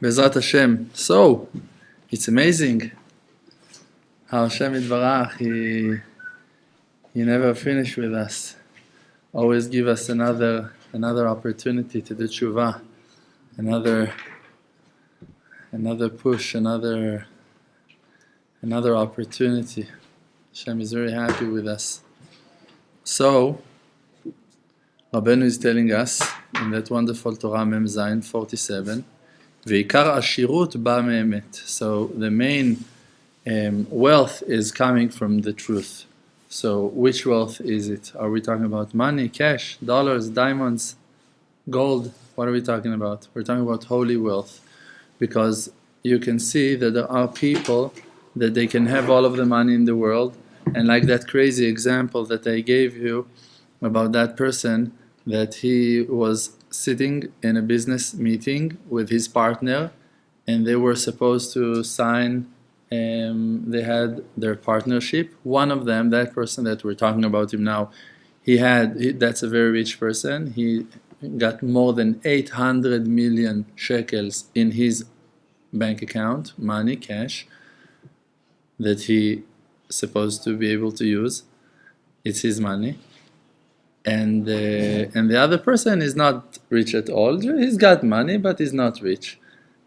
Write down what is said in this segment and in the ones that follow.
Bezrat Hashem. So, it's amazing how Hashem Yitbarach, He never finished with us. Always give us another opportunity to do tshuva, another push, another opportunity. Hashem is very happy with us. So, Rabbeinu is telling us in that wonderful Torah Mem Zayin 47, Ve'ikar ashirut ba me'emet. So the main wealth is coming from the truth. So which wealth is it? Are we talking about money, cash, dollars, diamonds, gold? What are we talking about? We're talking about holy wealth. Because you can see that there are people that they can have all of the money in the world, and like that crazy example that I gave you about that person, that he was sitting in a business meeting with his partner, and they were supposed to sign, they had their partnership. One of them, that person that we're talking about him now, that's a very rich person. He got more than 800 million shekels in his bank account, money, cash, that he supposed to be able to use. It's his money. And the other person is not rich at all. He's got money, but he's not rich.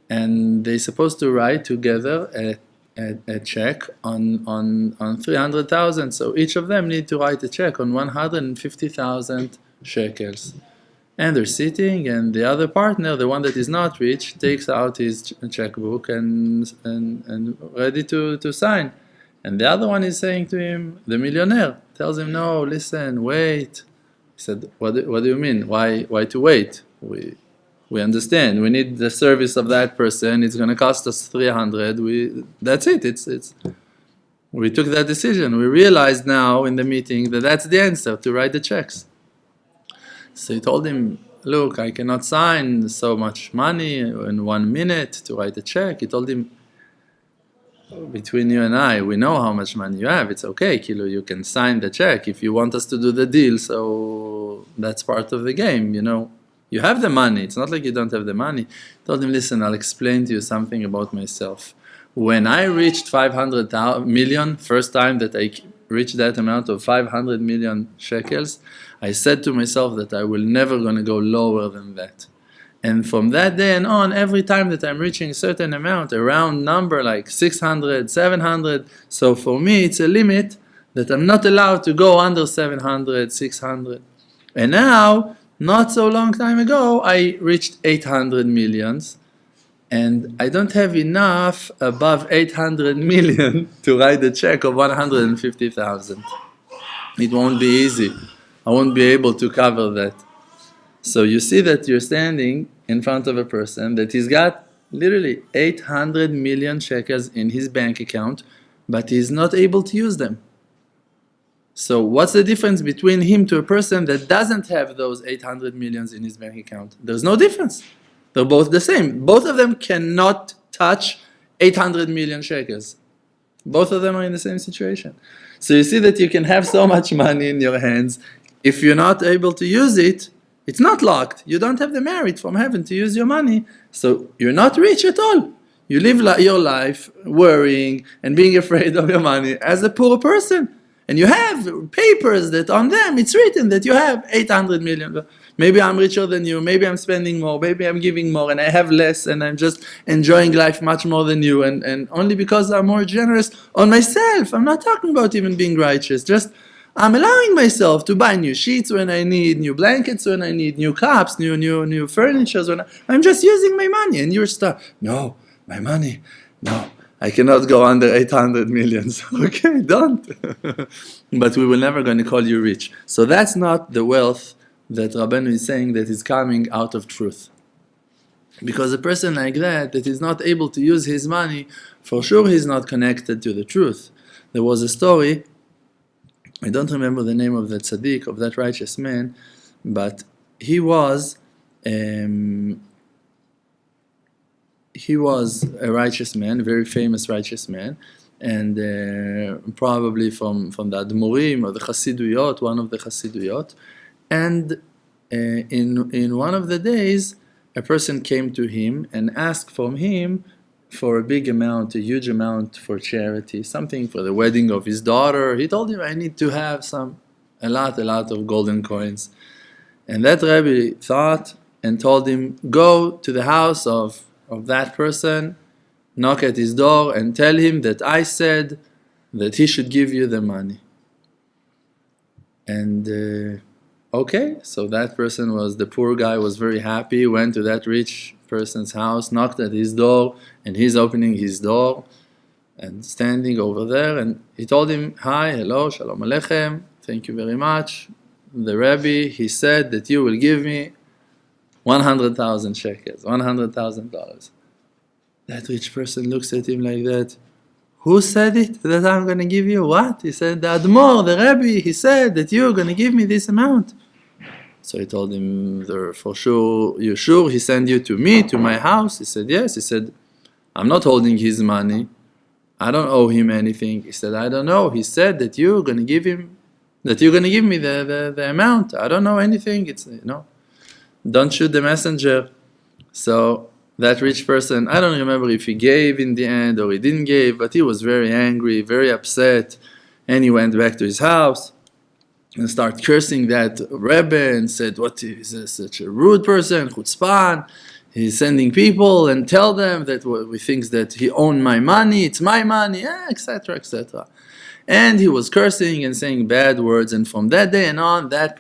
And they're supposed to write together a check on 300,000. So each of them need to write a check on 150,000 shekels. And they're sitting, and the other partner, the one that is not rich, takes out his checkbook and ready to sign. And the other one is saying to him, the millionaire, tells him, no, listen, wait. He said, what do you mean? Why to wait? We understand. We need the service of that person. It's going to cost us 300. That's it. We took that decision. We realized now in the meeting that that's the answer, to write the checks. So he told him, look, I cannot sign so much money in 1 minute to write a check. He told him, between you and I, we know how much money you have. It's okay, Kilo, you can sign the check if you want us to do the deal. So that's part of the game, you know. You have the money. It's not like you don't have the money. I told him, listen, I'll explain to you something about myself. When I reached 500 million, first time that I reached that amount of 500 million shekels, I said to myself that I will never going to go lower than that. And from that day and on, every time that I'm reaching a certain amount, a round number like 600, 700, so for me it's a limit that I'm not allowed to go under 700, 600. And now, not so long time ago, I reached 800 millions, and I don't have enough above 800 million to write a check of 150,000. It won't be easy. I won't be able to cover that. So you see that you're standing in front of a person that he's got literally 800 million shekels in his bank account, but he's not able to use them. So what's the difference between him to a person that doesn't have those 800 millions in his bank account? There's no difference. They're both the same. Both of them cannot touch 800 million shekels. Both of them are in the same situation. So you see that you can have so much money in your hands. If you're not able to use it, it's not locked. You don't have the merit from heaven to use your money. So you're not rich at all. You live your life worrying and being afraid of your money as a poor person. And you have papers that on them it's written that you have 800 million. Maybe I'm richer than you. Maybe I'm spending more. Maybe I'm giving more and I have less and I'm just enjoying life much more than you. And only because I'm more generous on myself. I'm not talking about even being righteous. Just I'm allowing myself to buy new sheets when I need, new blankets when I need, new cups, new furniture. I'm just using my money. And you're stuck. No, my money. No, I cannot go under 800 millions. Okay, don't. But we will never going to call you rich. So that's not the wealth that Rabbeinu is saying that is coming out of truth. Because a person like that is not able to use his money, for sure he's not connected to the truth. There was a story, I don't remember the name of that tzaddik, of that righteous man, but he was a righteous man, a very famous righteous man, and probably from the Admorim or the Chassiduyot, one of the Chassiduyot. And in one of the days, a person came to him and asked from him for a big amount, a huge amount for charity, something for the wedding of his daughter. He told him, I need to have a lot of golden coins. And that Rebbe thought and told him, go to the house of that person, knock at his door and tell him that I said that he should give you the money. And okay, so that person the poor guy was very happy, went to that rich person's house, knocked at his door, and he's opening his door and standing over there, and he told him, hi, hello, shalom aleichem, thank you very much. The Rebbe, he said that you will give me 100,000 shekels, $100,000. That rich person looks at him like that. Who said it, that I'm going to give you what? He said, the Admor, the Rebbe, he said that you're going to give me this amount. So he told him, for sure, you sure he sent you to me, to my house? He said, yes. He said, I'm not holding his money. I don't owe him anything. He said, I don't know. He said that you're going to give me the amount. I don't know anything. Don't shoot the messenger. So that rich person, I don't remember if he gave in the end or he didn't give, but he was very angry, very upset, and he went back to his house and started cursing that Rebbe and said, what is this, such a rude person, chutzpan, he's sending people and tell them that we think that he owned my money, it's my money, etc., etc. And he was cursing and saying bad words, and from that day on, that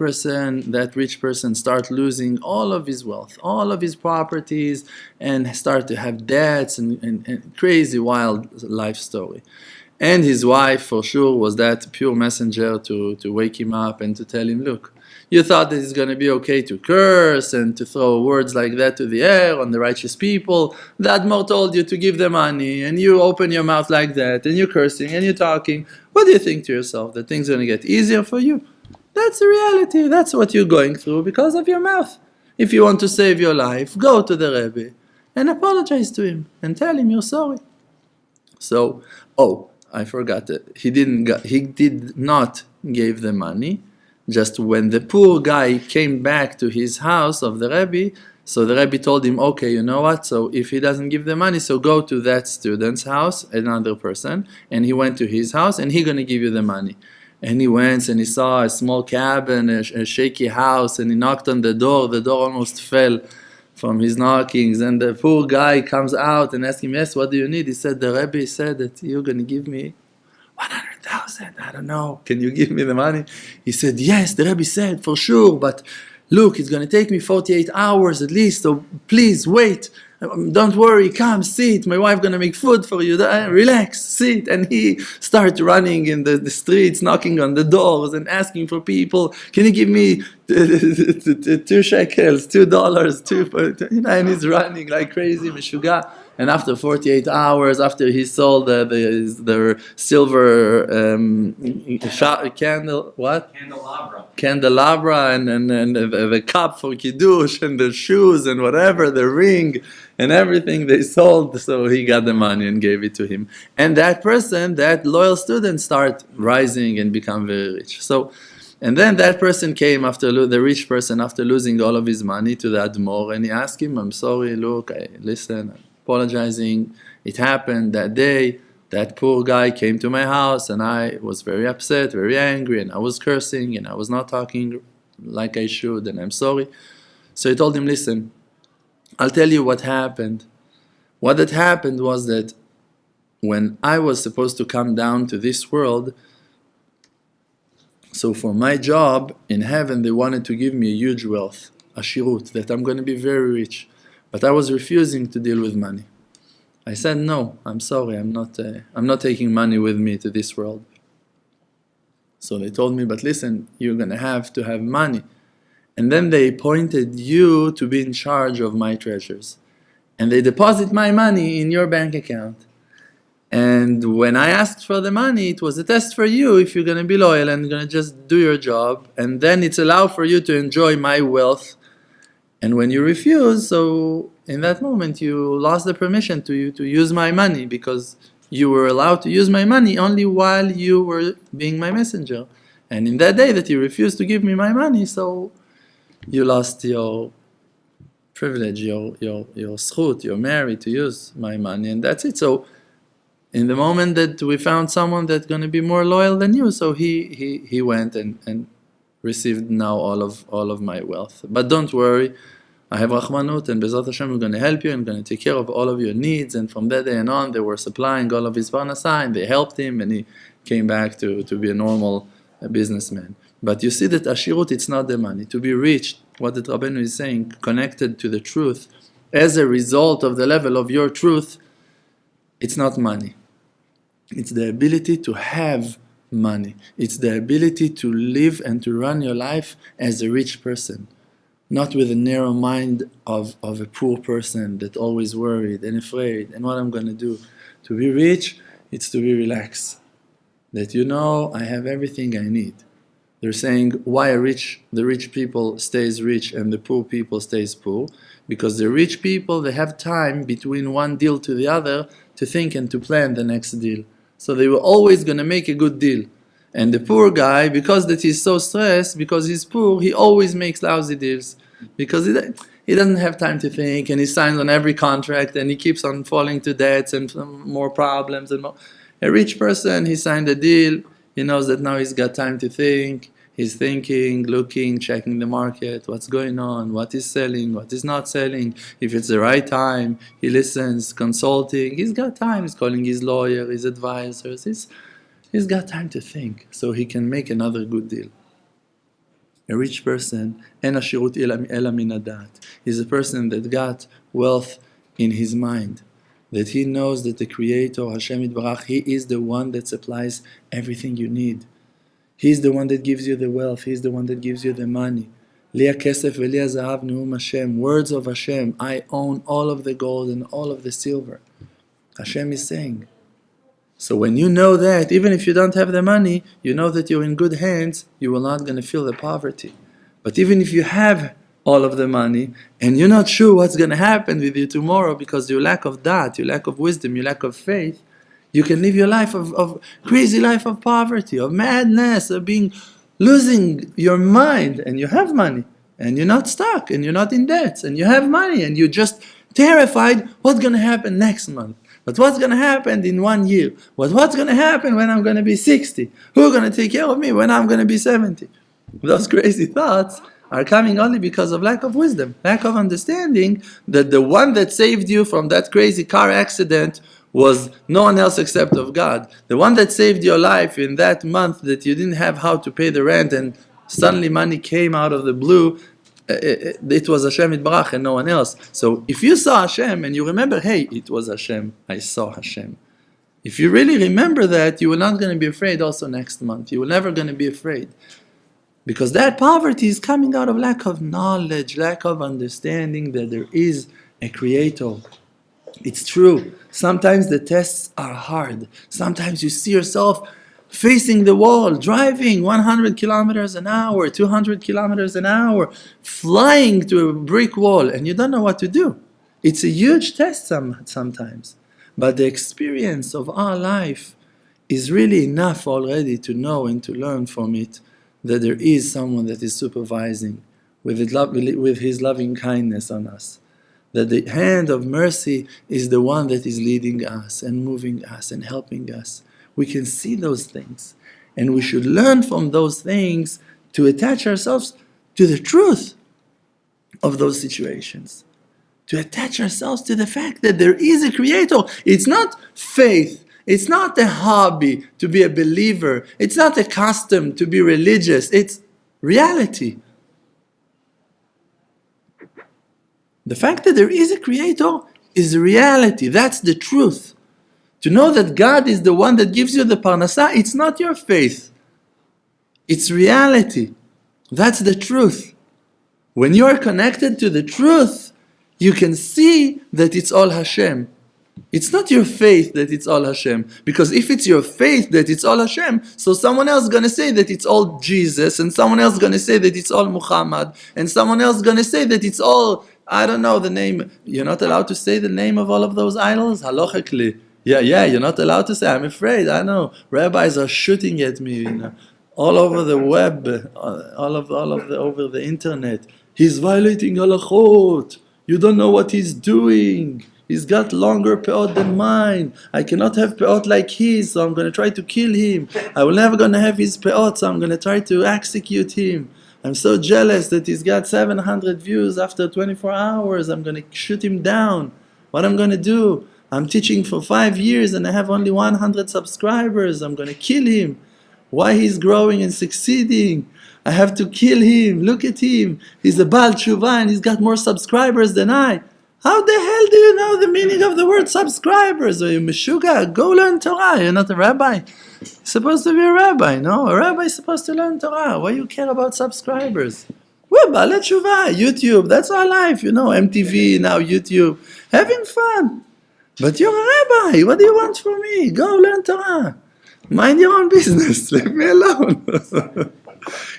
rich person, started losing all of his wealth, all of his properties, and started to have debts and crazy, wild life story. And his wife, for sure, was that pure messenger to wake him up and to tell him, look, you thought that it's going to be okay to curse and to throw words like that to the air on the righteous people. The Admor told you to give the money, and you open your mouth like that, and you're cursing, and you're talking. What do you think to yourself? That things are going to get easier for you? That's the reality. That's what you're going through because of your mouth. If you want to save your life, go to the Rebbe and apologize to him and tell him you're sorry. So, I forgot that he did not give the money. Just when the poor guy came back to his house of the Rebbe, so the Rebbe told him, okay, you know what, so if he doesn't give the money, so go to that student's house, another person, and he went to his house, and he's going to give you the money. And he went, and he saw a small cabin, a shaky house, and he knocked on the door almost fell from his knockings, and the poor guy comes out and asks him, yes, what do you need? He said, the Rebbe said that you're going to give me 100,000, I don't know, can you give me the money? He said, yes, the Rebbe said, for sure, but look, it's going to take me 48 hours at least, so please wait, don't worry, come, sit, my wife going to make food for you, relax, sit. And he started running in the streets, knocking on the doors and asking for people, can you give me 2 shekels, $2, and he's running like crazy, meshuga. And after 48 hours, after he sold the silver candle, what? Candelabra and the cup for Kiddush and the shoes and whatever, the ring and everything they sold. So he got the money and gave it to him. And that person, that loyal student, started rising and become very rich. So, and then that person came the rich person, after losing all of his money, to the Admor, and he asked him, I'm sorry, look, listen, apologizing, it happened that day, that poor guy came to my house and I was very upset, very angry, and I was cursing and I was not talking like I should, and I'm sorry. So he told him, listen, I'll tell you what happened. What had happened was that when I was supposed to come down to this world, so for my job in heaven, they wanted to give me a huge wealth, a shirut, that I'm going to be very rich. But I was refusing to deal with money. I said, no, I'm sorry, I'm not taking money with me to this world. So they told me, but listen, you're going to have money. And then they appointed you to be in charge of my treasures. And they deposit my money in your bank account. And when I asked for the money, it was a test for you if you're going to be loyal and going to just do your job. And then it's allowed for you to enjoy my wealth. And when you refuse, so in that moment you lost the permission to use my money, because you were allowed to use my money only while you were being my messenger. And in that day that you refused to give me my money, so you lost your privilege, your zchut, you're married to use my money, and that's it. So in the moment that we found someone that's going to be more loyal than you, so he went and received now all of my wealth. But don't worry, I have Rahmanut, and Bezat Hashem, we're going to help you and going to take care of all of your needs. And from that day on, they were supplying all of his parnasah, and they helped him, and he came back to be a normal businessman. But you see that Ashirut, it's not the money. To be rich, what the Rabbeinu is saying, connected to the truth, as a result of the level of your truth, it's not money. It's the ability to have money. It's the ability to live and to run your life as a rich person, not with a narrow mind of a poor person that always worried and afraid, and what I'm going to do. To be rich, it's to be relaxed. That you know, I have everything I need. They're saying why the rich people stays rich and the poor people stays poor. Because the rich people, they have time between one deal to the other to think and to plan the next deal. So they were always going to make a good deal. And the poor guy, because that he's so stressed, because he's poor, he always makes lousy deals. Because he doesn't have time to think, and he signs on every contract, and he keeps on falling to debts and more problems and more. A rich person, he signed a deal, he knows that now he's got time to think, he's thinking, looking, checking the market, what's going on, what is selling, what is not selling, if it's the right time, he listens, consulting, he's got time, he's calling his lawyer, his advisors, he's got time to think, so he can make another good deal. A rich person, en ashirut ela min hadat, is a person that got wealth in his mind, that he knows that the Creator, Hashem Yitbarach, He is the one that supplies everything you need. He's the one that gives you the wealth, He's the one that gives you the money. Li hakesef v'li hazahav neum Hashem, words of Hashem, I own all of the gold and all of the silver. Hashem is saying. So when you know that, even if you don't have the money, you know that you're in good hands, you will not going to feel the poverty. But even if you have all of the money, and you're not sure what's going to happen with you tomorrow because you lack of dat, you lack of wisdom, you lack of faith, you can live your life of crazy life of poverty, of madness, of losing your mind, and you have money, and you're not stuck, and you're not in debts, and you have money, and you're just terrified what's going to happen next month. But what's going to happen in 1 year? What's going to happen when I'm going to be 60? Who's going to take care of me when I'm going to be 70? Those crazy thoughts are coming only because of lack of wisdom, lack of understanding that the one that saved you from that crazy car accident was no one else except of God. The one that saved your life in that month that you didn't have how to pay the rent and suddenly money came out of the blue, it was Hashem Yitbarach and no one else. So if you saw Hashem and you remember, hey, it was Hashem, I saw Hashem. If you really remember that, you are not going to be afraid also next month. You are never going to be afraid. Because that poverty is coming out of lack of knowledge, lack of understanding that there is a Creator. It's true. Sometimes the tests are hard. Sometimes you see yourself facing the wall, driving 100 kilometers an hour, 200 kilometers an hour, flying to a brick wall, and you don't know what to do. It's a huge test sometimes. But the experience of our life is really enough already to know and to learn from it that there is someone that is supervising with his loving kindness on us. That the hand of mercy is the one that is leading us and moving us and helping us. We can see those things. And we should learn from those things to attach ourselves to the truth of those situations. To attach ourselves to the fact that there is a Creator. It's not faith. It's not a hobby to be a believer. It's not a custom to be religious. It's reality. The fact that there is a Creator is reality. That's the truth. To know that God is the one that gives you the parnasah, it's not your faith. It's reality. That's the truth. When you are connected to the truth, you can see that it's all Hashem. It's not your faith that it's all Hashem. Because if it's your faith that it's all Hashem, so someone else is going to say that it's all Jesus, and someone else is going to say that it's all Muhammad, and someone else is going to say that it's all, I don't know the name. You're not allowed to say the name of all of those idols? Halachically. Yeah, you're not allowed to say. I'm afraid. I know. Rabbis are shooting at me, all over the web, over the internet. He's violating halachot. You don't know what he's doing. He's got longer peot than mine. I cannot have peot like his, so I'm going to try to kill him. I will never going to have his peot, so I'm going to try to execute him. I'm so jealous that he's got 700 views after 24 hours. I'm going to shoot him down. What I'm going to do? I'm teaching for 5 years and I have only 100 subscribers. I'm going to kill him. Why he's growing and succeeding? I have to kill him. Look at him. He's a Baal Tshuva and he's got more subscribers than I. How the hell do you know the meaning of the word subscribers? Are you Meshuga? Go learn Torah. You're not a rabbi. You're supposed to be a rabbi, no? A rabbi is supposed to learn Torah. Why you care about subscribers? We're Baal Tshuva, YouTube. That's our life, MTV, now YouTube. Having fun. But you're a rabbi. What do you want from me? Go learn Torah. Mind your own business. Leave me alone.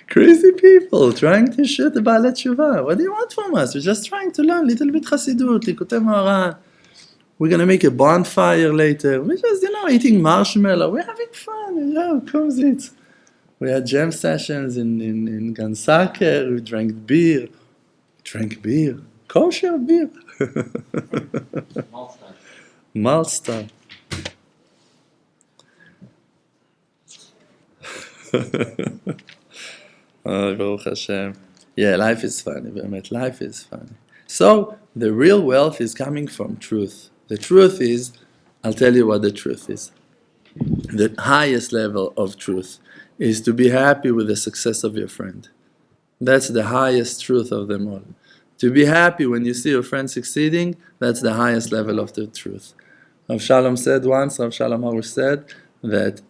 Crazy people trying to shoot the Baal Tshuva. What do you want from us? We're just trying to learn a little bit Chassidut, Likutei Moharan. We're going to make a bonfire later. We're just, eating marshmallow. We're having fun. Come sit. We had jam sessions in Gan Saker. We drank beer. Kosher beer. Malstar. Oh, Baruch Hashem. Yeah, life is funny. Life is funny. So, the real wealth is coming from truth. The truth is, I'll tell you what the truth is. The highest level of truth is to be happy with the success of your friend. That's the highest truth of them all. To be happy when you see your friend succeeding, that's the highest level of the truth. Rav Shalom said once, Rav Shalom Arush said, that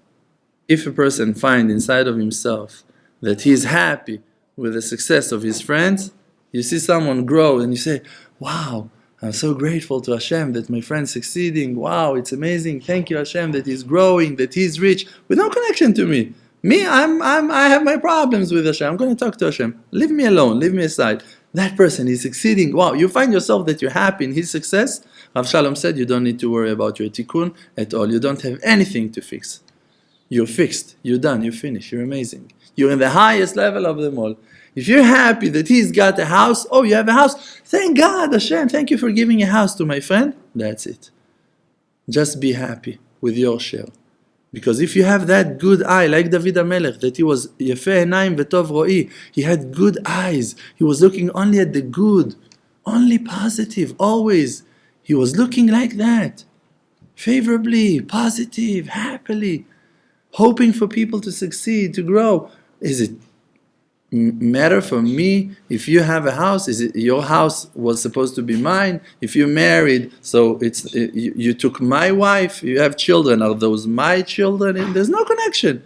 if a person finds inside of himself that he is happy with the success of his friends, you see someone grow and you say, wow, I'm so grateful to Hashem that my friend's succeeding. Wow, it's amazing. Thank you, Hashem, that he's growing, that he's rich, with no connection to me. Me, I have my problems with Hashem. I'm going to talk to Hashem. Leave me alone. Leave me aside. That person is succeeding. Wow, you find yourself that you're happy in his success. Rav Shalom said you don't need to worry about your tikkun at all. You don't have anything to fix. You're fixed. You're done. You're finished. You're amazing. You're in the highest level of them all. If you're happy that he's got a house, oh, you have a house, thank God, Hashem, thank you for giving a house to my friend. That's it. Just be happy with your share. Because if you have that good eye, like David HaMelech, that he was Yefeh Einaim V'tov Ro'i, he had good eyes. He was looking only at the good, only positive, always. He was looking like that, favorably, positive, happily, hoping for people to succeed, to grow. Is it matter for me if you have a house? Is it your house was supposed to be mine? If you're married, so you took my wife, you have children, are those my children? And there's no connection.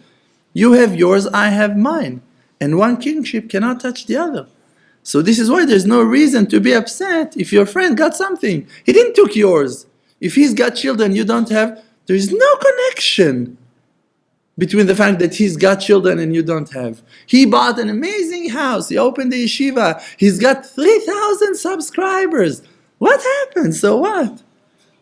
You have yours, I have mine, and one kingship cannot touch the other. So this is why there's no reason to be upset if your friend got something. He didn't took yours. If he's got children you don't have, there is no connection between the fact that he's got children and you don't have. He bought an amazing house. He opened the yeshiva. He's got 3,000 subscribers. What happened? So what?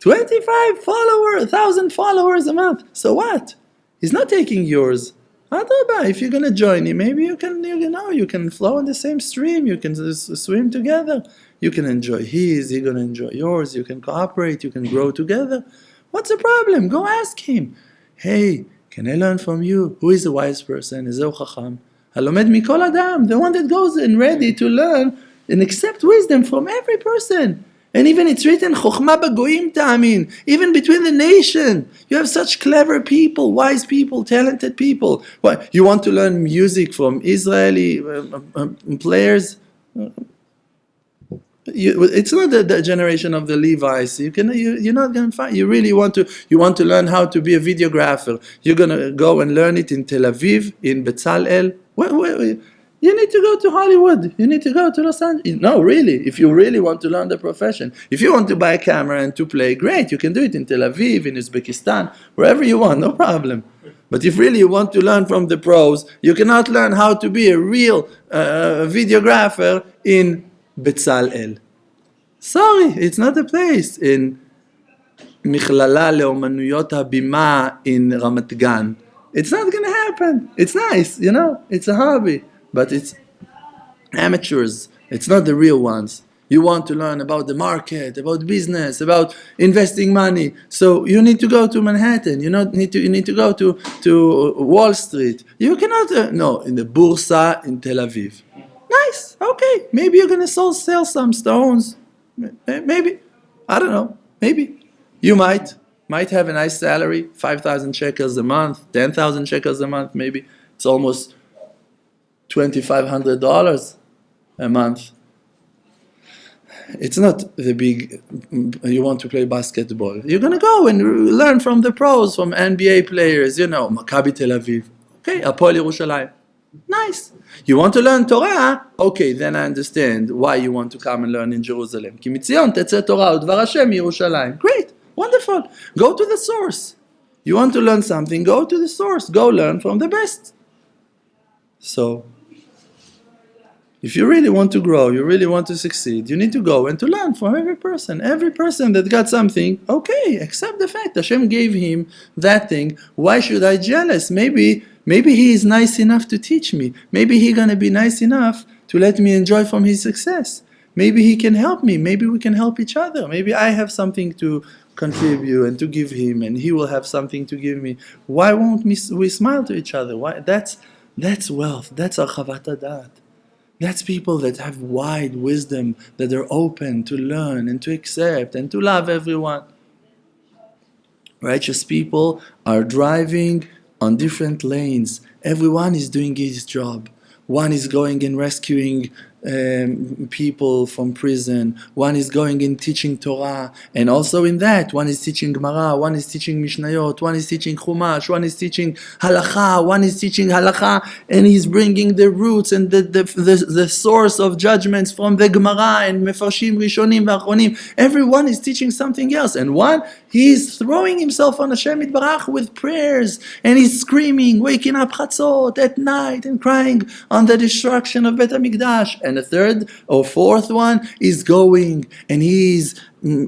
1,000 followers a month. So what? He's not taking yours. Adrabah, if you're going to join him, maybe you can flow in the same stream. You can swim together. You can enjoy his. He's going to enjoy yours. You can cooperate. You can grow together. What's the problem? Go ask him. Hey, can I learn from you? Who is a wise person? Ezeu Chacham. Halomed mikol adam. The one that goes and ready to learn and accept wisdom from every person. And even it's written, Chochma b'goyim ta'amin. Even between the nation. You have such clever people, wise people, talented people. What, you want to learn music from Israeli players? It's not the generation of the Levites. You're not going to find. You really want to learn how to be a videographer. You're going to go and learn it in Tel Aviv, in Betzalel. You need to go to Hollywood. You need to go to Los Angeles. No, really. If you really want to learn the profession, if you want to buy a camera and to play, great. You can do it in Tel Aviv, in Uzbekistan, wherever you want. No problem. But if really you want to learn from the pros, you cannot learn how to be a real videographer in Betzalel. Sorry, it's not a place. In Michlala Leomanuyot HaBima in Ramat Gan. It's not going to happen. It's nice, it's a hobby. But it's amateurs. It's not the real ones. You want to learn about the market, about business, about investing money. So you need to go to Manhattan. You need to go to Wall Street. You cannot, no, in the Bursa in Tel Aviv. Nice, okay. Maybe you're going to sell some stones. Maybe. I don't know. Maybe. You might have a nice salary, 5,000 shekels a month, 10,000 shekels a month, maybe. It's almost $2,500 a month. It's not the big, you want to play basketball. You're going to go and learn from the pros, from NBA players, Maccabi Tel Aviv. Okay, Hapoel Yerushalayim. Nice. You want to learn Torah? Okay, then I understand why you want to come and learn in Jerusalem. כי מציון תצא תורה ודבר השם מירושלים. Great. Wonderful. Go to the source. You want to learn something, go to the source. Go learn from the best. So, if you really want to grow, you really want to succeed, you need to go and to learn from every person. Every person that got something, okay, accept the fact Hashem gave him that thing. Why should I jealous? Maybe he is nice enough to teach me. Maybe he's going to be nice enough to let me enjoy from his success. Maybe he can help me. Maybe we can help each other. Maybe I have something to contribute and to give him, and he will have something to give me. Why won't we smile to each other? Why? That's wealth. That's archavat hadat. That's people that have wide wisdom, that are open to learn and to accept and to love everyone. Righteous people are driving on different lanes. Everyone is doing his job. One is going and rescuing people from prison. One is going and teaching Torah. And also in that, one is teaching Gemara, one is teaching Mishnayot, one is teaching Chumash, one is teaching Halakha, one is teaching Halakha, and he's bringing the roots and the source of judgments from the Gemara and Mefarshim Rishonim V'Achronim. Everyone is teaching something else. And one, he's throwing himself on Hashem Yitbarach with prayers, and he's screaming, waking up Chatzot at night and crying on the destruction of Bet HaMikdash. And the third or fourth one is going and he's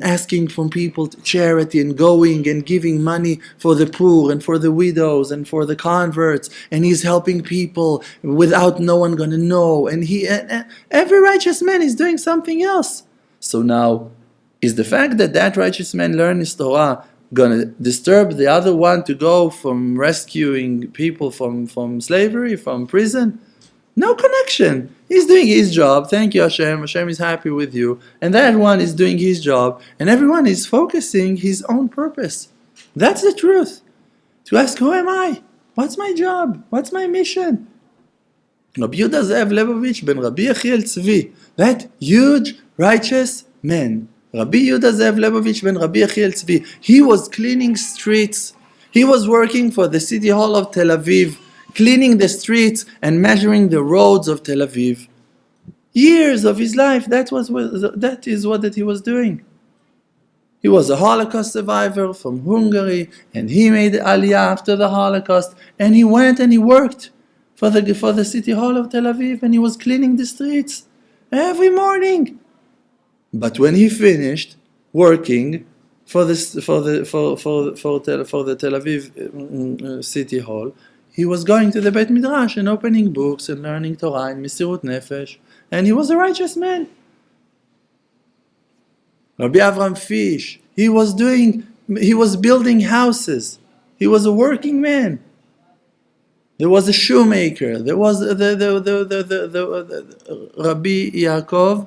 asking from people charity and going and giving money for the poor and for the widows and for the converts, and he's helping people without no one going to know. And every righteous man is doing something else. So now, is the fact that righteous man learns his Torah going to disturb the other one to go from rescuing people from slavery, from prison? No connection. He's doing his job. Thank you, Hashem. Hashem is happy with you. And that one is doing his job. And everyone is focusing his own purpose. That's the truth. To ask, who am I? What's my job? What's my mission? Rabbi Yehuda Ze'ev Lebovich ben Rabbi Yechiel Tzvi. That huge, righteous man. Rabbi Yehuda Ze'ev Lebovich ben Rabbi Yechiel Tzvi. He was cleaning streets. He was working for the city hall of Tel Aviv, cleaning the streets and measuring the roads of Tel Aviv. Years of his life, that is what he was doing. He was a Holocaust survivor from Hungary, and he made the Aliyah after the Holocaust, and he went and he worked for the city hall of Tel Aviv, and he was cleaning the streets every morning. But when he finished working for the Tel Aviv city hall, he was going to the Beit Midrash and opening books and learning Torah and Mesirut Nefesh, and he was a righteous man. Rabbi Avram Fish, he was building houses. He was a working man. There was a shoemaker. There was the Rabbi Yaakov.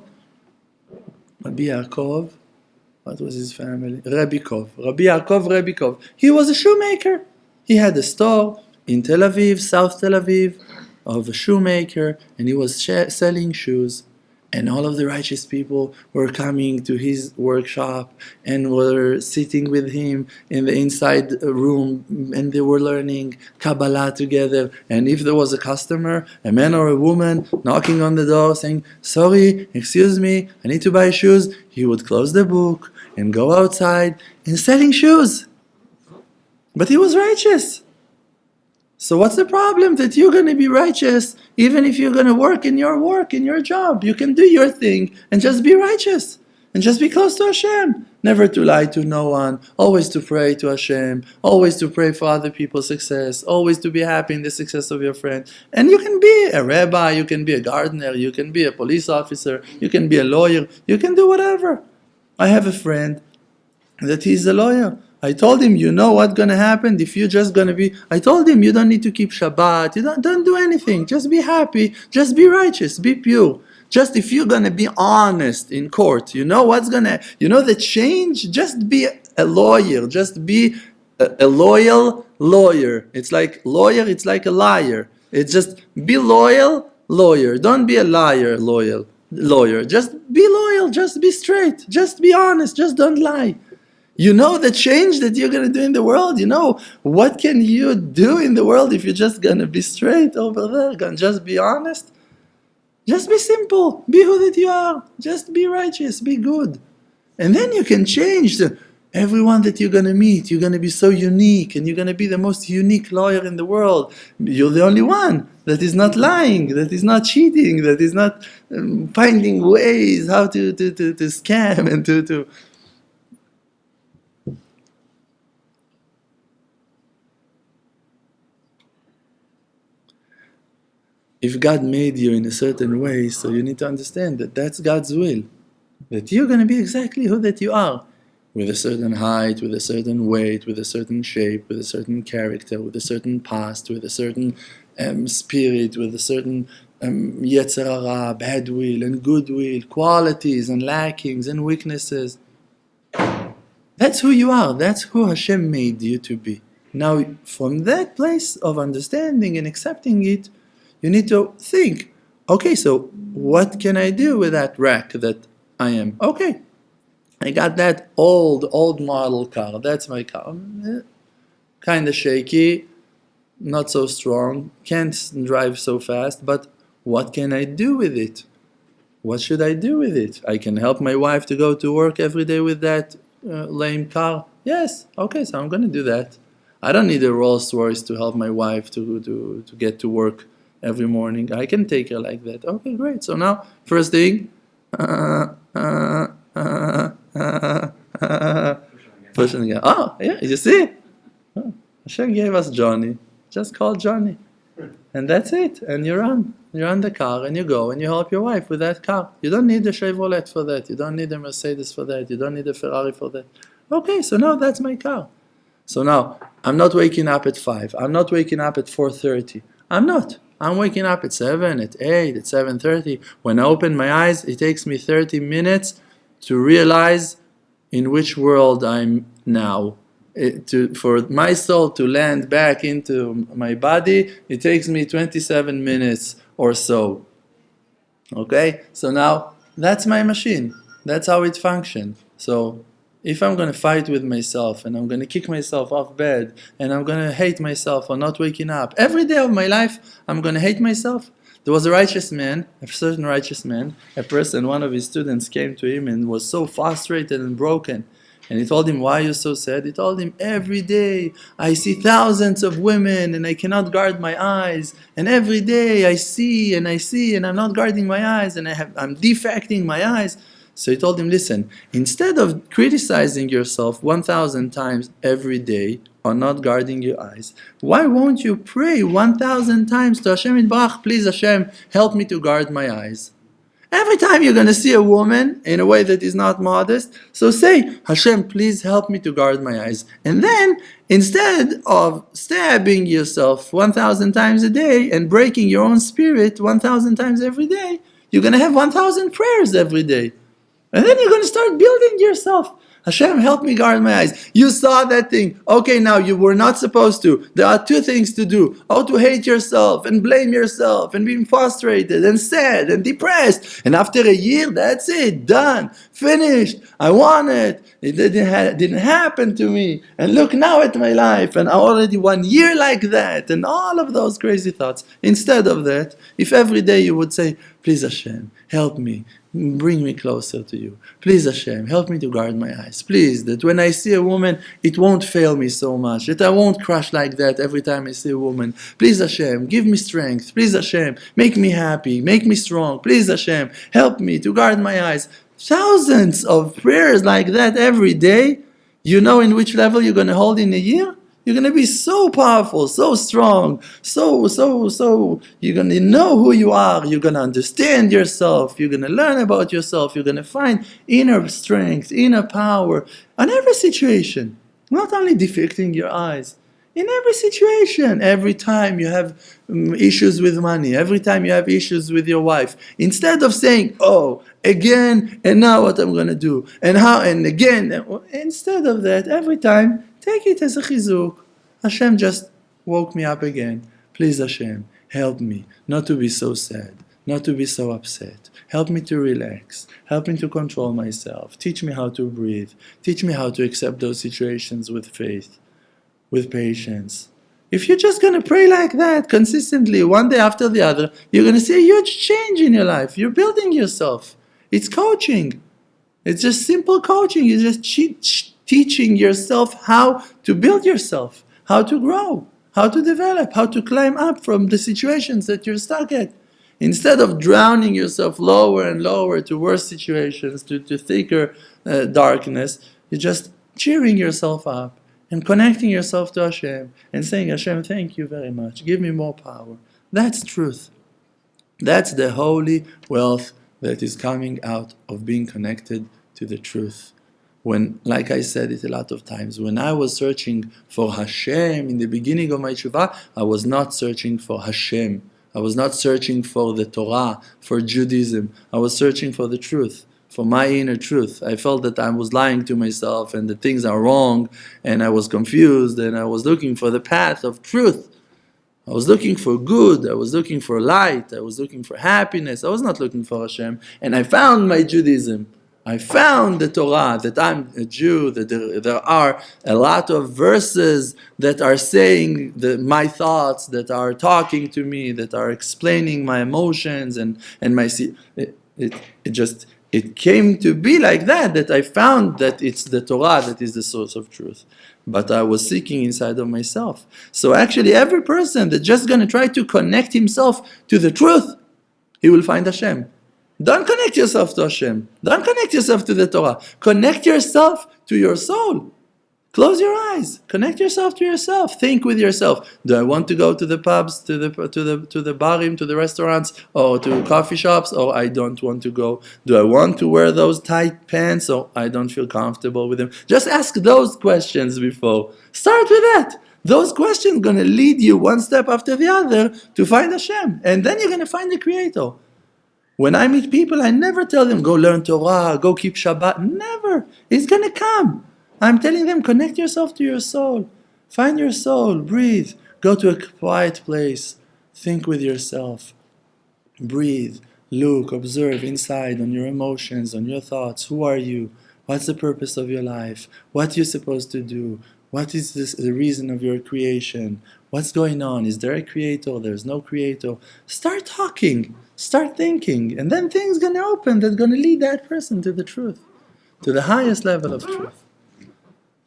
What was his family? Rabbi Yaakov. He was a shoemaker. He had a store in Tel Aviv, South Tel Aviv, of a shoemaker, and he was selling shoes. And all of the righteous people were coming to his workshop and were sitting with him in the inside room, and they were learning Kabbalah together. And if there was a customer, a man or a woman, knocking on the door saying, "Sorry, excuse me, I need to buy shoes," he would close the book and go outside and selling shoes. But he was righteous. So what's the problem that you're going to be righteous even if you're going to work in your job? You can do your thing and just be righteous. and just be close to Hashem. Never to lie to no one, always to pray to Hashem, always to pray for other people's success, always to be happy in the success of your friend. And you can be a rabbi, you can be a gardener, you can be a police officer, you can be a lawyer, you can do whatever. I have a friend that he's a lawyer. I told him, you know what's going to happen if you're just going to be... I told him, you don't need to keep Shabbat, you don't do anything. Just be happy, just be righteous, be pure. Just if you're going to be honest in court, you know what's going to... You know the change? Just be a lawyer, just be a loyal lawyer. It's like lawyer, it's like a liar. It's just be loyal, lawyer. Don't be a liar, lawyer. Just be loyal, just be straight, just be honest, just don't lie. You know the change that you're going to do in the world. You know what can you do in the world if you're just going to be straight over there, going to just be honest. Just be simple, be who that you are, just be righteous, be good. And then you can change everyone that you're going to meet. You're going to be so unique, and you're going to be the most unique lawyer in the world. You're the only one that is not lying, that is not cheating, that is not finding ways how to scam and to If God made you in a certain way, so you need to understand that that's God's will. That you're going to be exactly who that you are. With a certain height, with a certain weight, with a certain shape, with a certain character, with a certain past, with a certain spirit, with a certain yetzer hara, bad will and good will, qualities and lackings and weaknesses. That's who you are. That's who Hashem made you to be. Now, from that place of understanding and accepting it, you need to think, okay, so what can I do with that wreck that I am? Okay, I got that old model car. That's my car. Kind of shaky, not so strong, can't drive so fast, but what can I do with it? What should I do with it? I can help my wife to go to work every day with that lame car. Yes, okay, so I'm going to do that. I don't need a Rolls Royce to help my wife to get to work every morning. I can take her like that. Okay, great. So now, first thing, pushing again. Oh, yeah, you see? Oh, Hashem gave us Johnny. Just call Johnny. And that's it. And you're on the car, and you go, and you help your wife with that car. You don't need a Chevrolet for that. You don't need a Mercedes for that. You don't need a Ferrari for that. Okay, so now that's my car. So now, I'm not waking up at 5. I'm not waking up at 4:30. I'm not. I'm waking up at 7, at 8, at 7:30. When I open my eyes, it takes me 30 minutes to realize in which world I'm now. For my soul to land back into my body, it takes me 27 minutes or so. Okay? So now, that's my machine. That's how it functions. So, if I'm going to fight with myself, and I'm going to kick myself off bed, and I'm going to hate myself for not waking up, every day of my life, I'm going to hate myself. There was a righteous man, a certain righteous man, a person, one of his students came to him and was so frustrated and broken. And he told him, why are you so sad? He told him, every day I see thousands of women and I cannot guard my eyes. And every day I see and I'm not guarding my eyes, and I'm defecting my eyes. So he told him, listen, instead of criticizing yourself 1,000 times every day on not guarding your eyes, why won't you pray 1,000 times to Hashem Yitbarach, please Hashem, help me to guard my eyes. Every time you're going to see a woman in a way that is not modest, so say, Hashem, please help me to guard my eyes. And then, instead of stabbing yourself 1,000 times a day and breaking your own spirit 1,000 times every day, you're going to have 1,000 prayers every day. And then you're going to start building yourself. Hashem, help me guard my eyes. You saw that thing. Okay, now you were not supposed to. There are 2 things to do. How to hate yourself and blame yourself and being frustrated and sad and depressed. And after a year, that's it. Done. Finished. I won it. It didn't happen to me. And look now at my life. And I already 1 year like that. And all of those crazy thoughts. Instead of that, if every day you would say, please Hashem, help me. Bring me closer to you. Please Hashem, help me to guard my eyes. Please, that when I see a woman, it won't fail me so much. That I won't crash like that every time I see a woman. Please Hashem, give me strength. Please Hashem, make me happy. Make me strong. Please Hashem, help me to guard my eyes. thousands of prayers like that every day, you know in which level you're going to hold in a year? You're going to be so powerful, so strong, so you're going to know who you are, you're going to understand yourself, you're going to learn about yourself, you're going to find inner strength, inner power on every situation, not only depicting your eyes. In every situation, every time you have issues with money, every time you have issues with your wife, instead of saying, oh, again, and now what I'm going to do, and how, and again, instead of that, every time, take it as a chizuk. Hashem just woke me up again. Please, Hashem, help me not to be so sad, not to be so upset. Help me to relax. Help me to control myself. Teach me how to breathe. Teach me how to accept those situations with faith, with patience. If you're just going to pray like that consistently, one day after the other, you're going to see a huge change in your life. You're building yourself. It's coaching. It's just simple coaching. You're just teaching yourself how to build yourself, how to grow, how to develop, how to climb up from the situations that you're stuck at. Instead of drowning yourself lower and lower to worse situations, to thicker darkness, you're just cheering yourself up and connecting yourself to Hashem and saying, Hashem, thank you very much. Give me more power. That's truth. That's the holy wealth that is coming out of being connected to the truth. When, like I said it a lot of times, when I was searching for Hashem in the beginning of my tshuva, I was not searching for Hashem. I was not searching for the Torah, for Judaism. I was searching for the truth, for my inner truth. I felt that I was lying to myself and that things are wrong, and I was confused, and I was looking for the path of truth. I was looking for good, I was looking for light, I was looking for happiness. I was not looking for Hashem. And I found my Judaism. I found the Torah, that I'm a Jew, that there are a lot of verses that are saying my thoughts, that are talking to me, that are explaining my emotions and my... It came to be like that I found that it's the Torah that is the source of truth. But I was seeking inside of myself. So actually every person that's just going to try to connect himself to the truth, he will find Hashem. Don't connect yourself to Hashem. Don't connect yourself to the Torah. Connect yourself to your soul. Close your eyes. Connect yourself to yourself. Think with yourself. Do I want to go to the pubs, to the barim, to the restaurants, or to coffee shops, or I don't want to go? Do I want to wear those tight pants, or I don't feel comfortable with them? Just ask those questions before. Start with that. Those questions are going to lead you one step after the other to find Hashem. And then you're going to find the Creator. When I meet people, I never tell them, go learn Torah, go keep Shabbat. Never. It's going to come. I'm telling them, connect yourself to your soul. Find your soul. Breathe. Go to a quiet place. Think with yourself. Breathe. Look. Observe inside on your emotions, on your thoughts. Who are you? What's the purpose of your life? What you're supposed to do? What is the reason of your creation? What's going on? Is there a creator? There's no creator. Start talking. Start thinking. And then things are going to open that's going to lead that person to the truth. To the highest level of truth.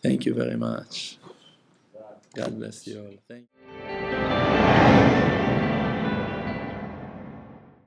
Thank you very much. God bless you all. Thank you.